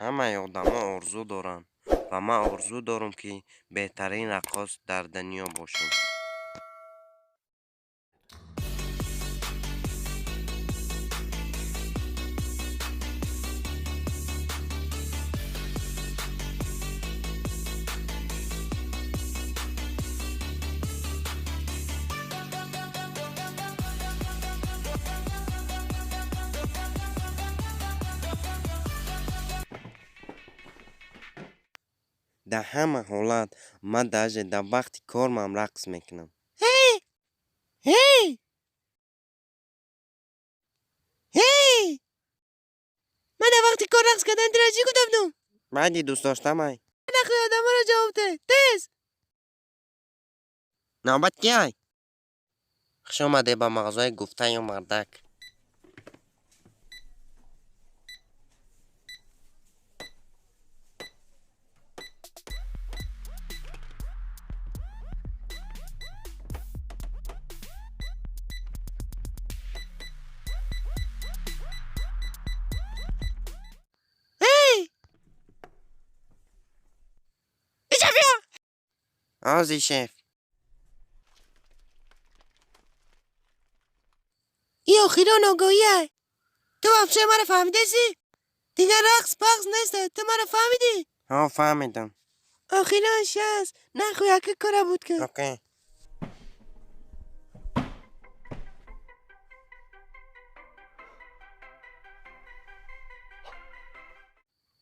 ҳамаи одамон орзу доранд ва ман орзу дорам ки беҳтарин раққос дар дунё бошам. дар ҳама ҳолат ман даже дар вақти корам рақс мекунам. ман дар вақти кор рақс кардан дилаш чӣ гуфтам? баъди дӯстдоштамай. нахӯй одаморо ҷавоб де. Тез. навбат кияй? хуш омаде ба мағозаи гуфтаи мардак. آزی شف. این آخیران آگاهیه. تو افشه مرا فهمیده سی؟ دیگر رقص پقص نیسته. تو مرا فهمیدی؟ ها فهمیدم. آخیران شست. نخوی اکی کاره بود که. اوکی.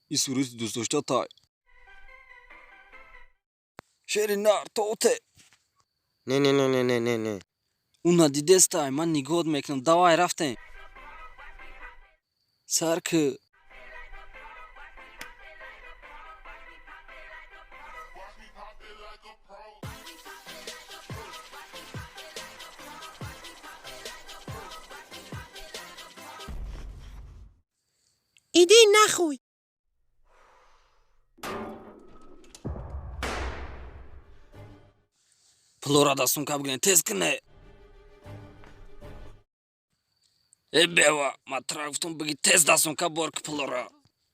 این سوریس دوست داشته تای شیر نار توته. نه. اون ندیده استای من نگاه میکنم دوای رفتیم سرک ایدی نخوی. پلورا دا سумка بگیرین تیز کنه. ای بیوا ما ترافتون بگی تیز دا سумка بارک پلورا.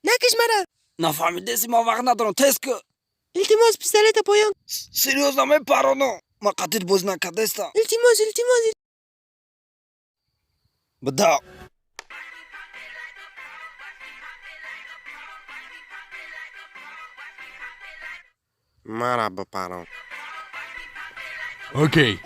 نکش مرا. نفهمیده سی ما وقت ندارم تیز که. التماس پیستولت پایان. سریوزا می پارونو. ما قطعیت بوز نکرده استا. التماس. بدا. مرا بپران. اوکی.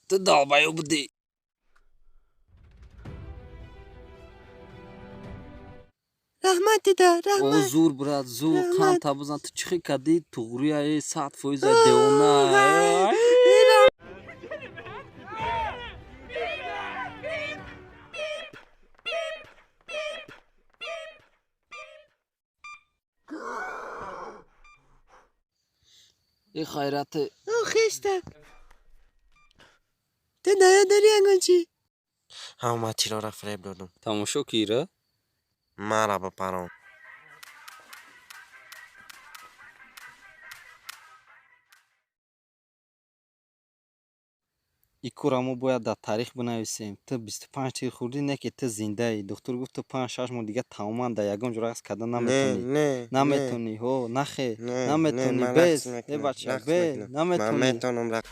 تو دالبایو بودی. رحمت ده او رحمت. زور برات زور قان تابزان تو چخی کدی توغریای 100% دیونه. ای خیرته. خشته. تو دایا داری انگان چی؟ همه چی را فریب دادم. تماشا کیره؟ مرا بپران. این کارا ما باید در تاریخ بنویسیم. تو 25 تیر خوردی نه که تو زنده ای. دکتر گفت تو 5-6 ماه دیگه تماما در یگان جو رقص کردن نمیتونی. نمیتونی. هو نخه. نمیتونی. بس. ای بچه بس. نمیتونی. من میتونم رقص.